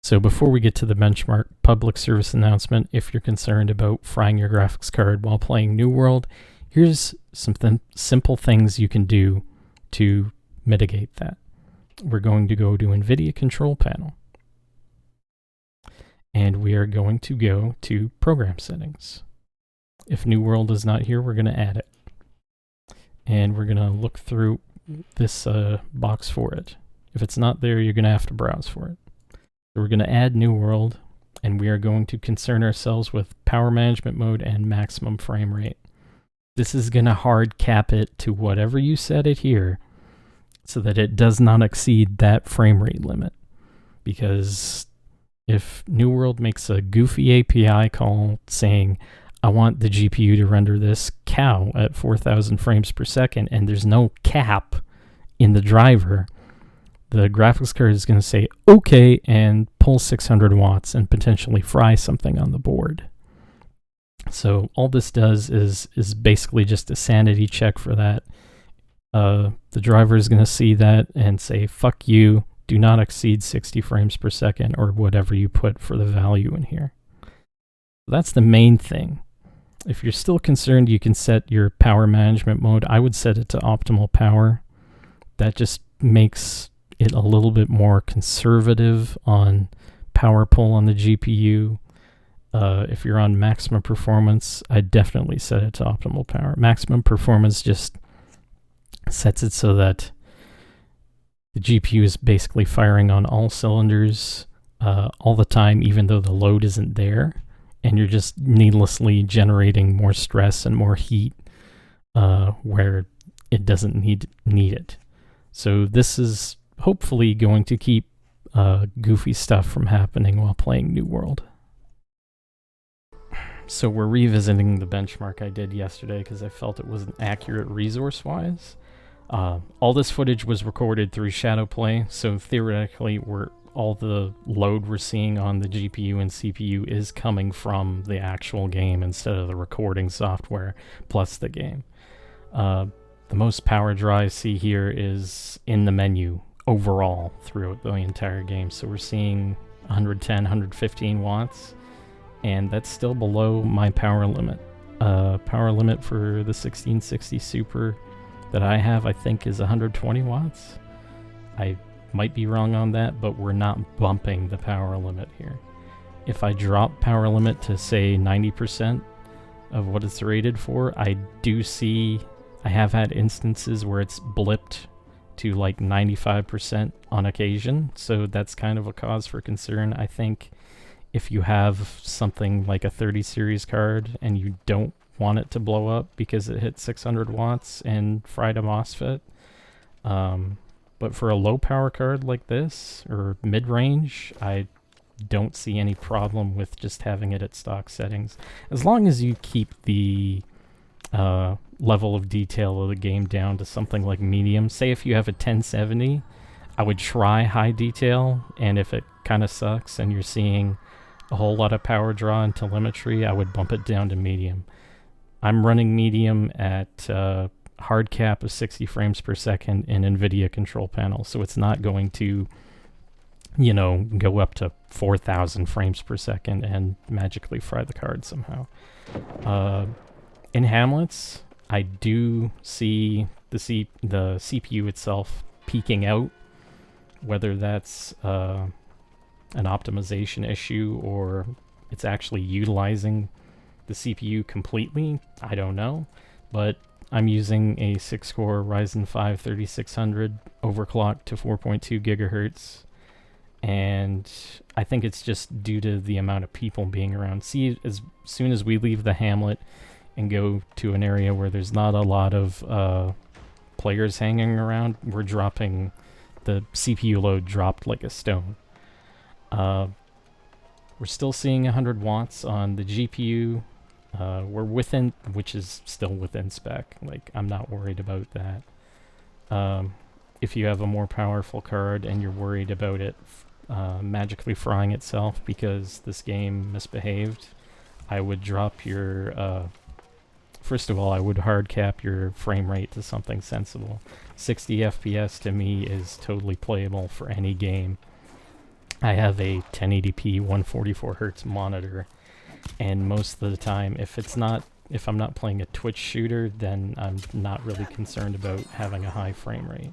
So before we get to the benchmark public service announcement, if you're concerned about frying your graphics card while playing New World, here's some simple things you can do to mitigate that. We're going to go to NVIDIA Control Panel. And we are going to go to Program Settings. If New World is not here, we're going to add it. And we're going to look through this box for it. If it's not there, you're going to have to browse for it. So we're going to add New World, and we are going to concern ourselves with Power Management Mode and Maximum Frame Rate. This is going to hard cap it to whatever you set it here so that it does not exceed that frame rate limit. Because if New World makes a goofy API call saying, I want the GPU to render this cow at 4,000 frames per second, and there's no cap in the driver, the graphics card is going to say, okay, and pull 600 watts and potentially fry something on the board. So all this does is basically just a sanity check for that. The driver is going to see that and say, fuck you, do not exceed 60 frames per second or whatever you put for the value in here. That's the main thing. If you're still concerned, you can set your power management mode. I would set it to optimal power. That just makes it a little bit more conservative on power pull on the GPU. If you're on maximum performance, I definitely set it to optimal power. Maximum performance just sets it so that the GPU is basically firing on all cylinders all the time, even though the load isn't there, and you're just needlessly generating more stress and more heat where it doesn't need it. So this is hopefully going to keep goofy stuff from happening while playing New World. So we're revisiting the benchmark I did yesterday because I felt it wasn't accurate resource-wise. All this footage was recorded through Shadowplay, so theoretically all the load we're seeing on the GPU and CPU is coming from the actual game instead of the recording software plus the game. The most power draw I see here is in the menu overall throughout the entire game. So we're seeing 110, 115 watts, and that's still below my power limit. Power limit for the 1660 Super that I have, I think, is 120 watts. I might be wrong on that, but we're not bumping the power limit here. If I drop power limit to, say, 90% of what it's rated for, I have had instances where it's blipped to like 95% on occasion, so that's kind of a cause for concern. I think if you have something like a 30 series card and you don't want it to blow up because it hit 600 watts and fried a MOSFET, but for a low power card like this, or mid-range, I don't see any problem with just having it at stock settings, as long as you keep the level of detail of the game down to something like medium. Say if you have a 1070, I would try high detail, and if it kind of sucks and you're seeing a whole lot of power draw and telemetry, I would bump it down to medium. I'm running medium at hard cap of 60 frames per second in NVIDIA Control Panel, so it's not going to, go up to 4,000 frames per second and magically fry the card somehow. In Hamlet's, I do see the CPU itself peaking out, whether that's an optimization issue or it's actually utilizing the CPU completely. I don't know, but I'm using a 6-core Ryzen 5 3600 overclocked to 4.2 gigahertz, and I think it's just due to the amount of people being around. See, as soon as we leave the Hamlet and go to an area where there's not a lot of players hanging around, we're dropping, the CPU load dropped like a stone. We're still seeing 100 watts on the GPU. We're within, which is still within spec. Like, I'm not worried about that. If you have a more powerful card and you're worried about it magically frying itself because this game misbehaved, I would drop your first of all, I would hard cap your frame rate to something sensible. 60 FPS to me is totally playable for any game. I have a 1080p 144 hertz monitor, and most of the time, if I'm not playing a Twitch shooter, then I'm not really concerned about having a high frame rate.